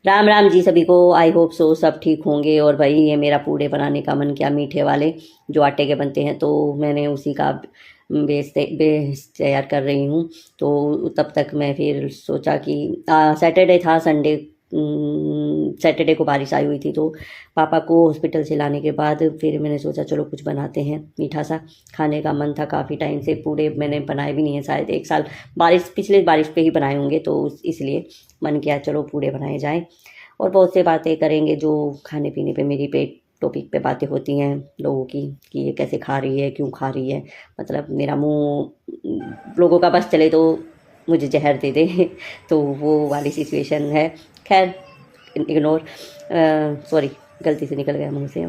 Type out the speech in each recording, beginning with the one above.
राम राम जी सभी को। I hope so सब ठीक होंगे। और भाई ये मेरा पूड़े बनाने का मन किया, मीठे वाले जो आटे के बनते हैं, तो मैंने उसी का बेस तैयार कर रही हूँ। तो तब तक मैं फिर सोचा कि सैटरडे था, संडे सैटरडे को बारिश आई हुई थी, तो पापा को हॉस्पिटल से लाने के बाद फिर मैंने सोचा चलो कुछ बनाते हैं मीठा सा। खाने का मन था काफ़ी टाइम से। पूड़े मैंने बनाए भी नहीं है शायद 1 साल, पिछले बारिश पे ही बनाए होंगे, तो इसलिए मन किया चलो पूड़े बनाए जाएं। और बहुत से बातें करेंगे जो खाने पीने पे, मेरी पेट टॉपिक पे बातें होती हैं लोगों की कि ये कैसे खा रही है, क्यों खा रही है, मतलब मेरा मुंह लोगों का बस चले तो मुझे जहर दे दे तो वो वाली सिचुएशन है। खैर इग्नोर, सॉरी गलती से निकल गया मुंह से।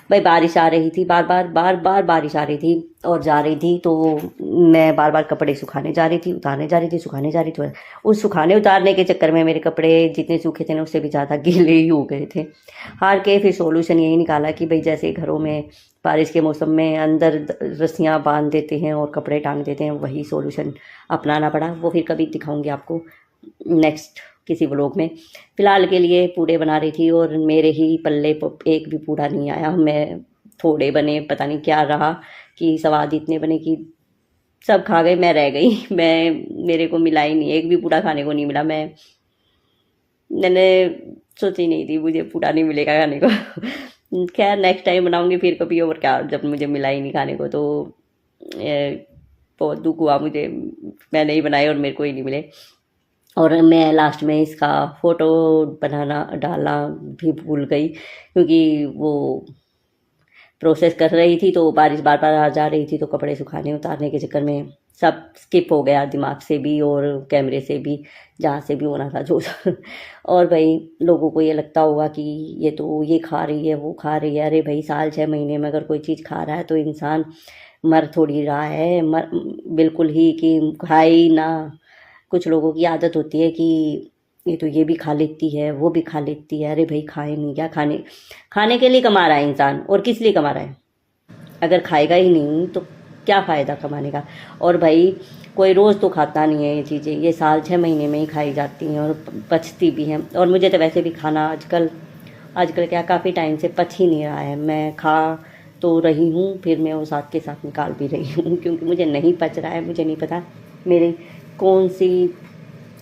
भाई बारिश आ रही थी, बार बार बारिश आ रही थी और जा रही थी, तो मैं बार बार कपड़े सुखाने जा रही थी, उतारने जा रही थी, सुखाने जा रही थी। उस सुखाने उतारने के चक्कर में मेरे कपड़े जितने सूखे थे ना उससे भी ज़्यादा गीले ही हो गए थे। हार के फिर सॉल्यूशन यही निकाला कि भाई जैसे घरों में बारिश के मौसम में अंदर रस्सियाँ बांध देते हैं और कपड़े टांग देते हैं, वही सॉल्यूशन अपनाना पड़ा। वो फिर कभी दिखाऊंगी आपको नेक्स्ट किसी व्लॉग में। फ़िलहाल के लिए पूड़े बना रही थी और मेरे ही पल्ले एक भी पूड़ा नहीं आया। मैं थोड़े बने, पता नहीं क्या रहा कि स्वाद इतने बने कि सब खा गए, मैं रह गई। मेरे को मिला ही नहीं, एक भी पूड़ा खाने को नहीं मिला। मैंने सोची नहीं थी मुझे पूड़ा नहीं मिलेगा खाने को। खैर नेक्स्ट टाइम बनाऊंगी फिर कभी और, क्या जब मुझे मिला ही नहीं खाने को तो बहुत दुख हुआ मुझे। मैंने ही बनाए और मेरे को ही नहीं मिले। और मैं लास्ट में इसका फ़ोटो बनाना डालना भी भूल गई, क्योंकि वो प्रोसेस कर रही थी तो बारिश बार बार आ जा रही थी, तो कपड़े सुखाने उतारने के चक्कर में सब स्किप हो गया, दिमाग से भी और कैमरे से भी, जहाँ से भी होना था जो और भाई लोगों को ये लगता होगा कि ये तो ये खा रही है, वो खा रही है। अरे भाई साल 6 महीने में अगर कोई चीज़ खा रहा है तो इंसान मर थोड़ी रहा है, बिल्कुल ही कि खाए ही ना। कुछ लोगों की आदत होती है कि ये तो ये भी खा लेती है, वो भी खा लेती है। अरे भाई खाए नहीं क्या, खाने खाने के लिए कमा रहा है इंसान, और किस लिए कमा रहा है? अगर खाएगा ही नहीं तो क्या फ़ायदा कमाने का। और भाई कोई रोज़ तो खाता नहीं है ये चीज़ें, ये साल 6 महीने में ही खाई जाती हैं और पचती भी हैं। और मुझे तो वैसे भी खाना आजकल क्या काफ़ी टाइम से पच ही नहीं रहा है। मैं खा तो रही हूँ, फिर मैं वो साथ के साथ निकाल भी रही हूँ क्योंकि मुझे नहीं पच रहा है। मुझे नहीं पता मेरी कौन सी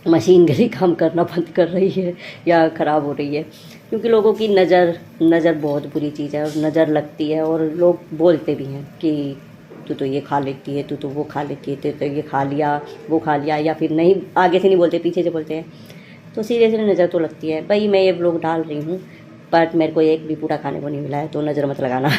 मशीन गली काम करना बंद कर रही है या ख़राब हो रही है, क्योंकि लोगों की नज़र बहुत बुरी चीज़ है और नज़र लगती है। और लोग बोलते भी हैं कि तू तो ये खा लेती है, तू तो वो खा लेती है, तू तो ये खा लिया, वो खा लिया, या फिर नहीं, आगे से नहीं बोलते, पीछे से बोलते हैं। तो सीरियसली नज़र तो लगती है। भाई मैं ये व्लॉग डाल रही हूँ, बट मेरे को एक भी पूरा खाने को नहीं मिला है, तो नज़र मत लगाना।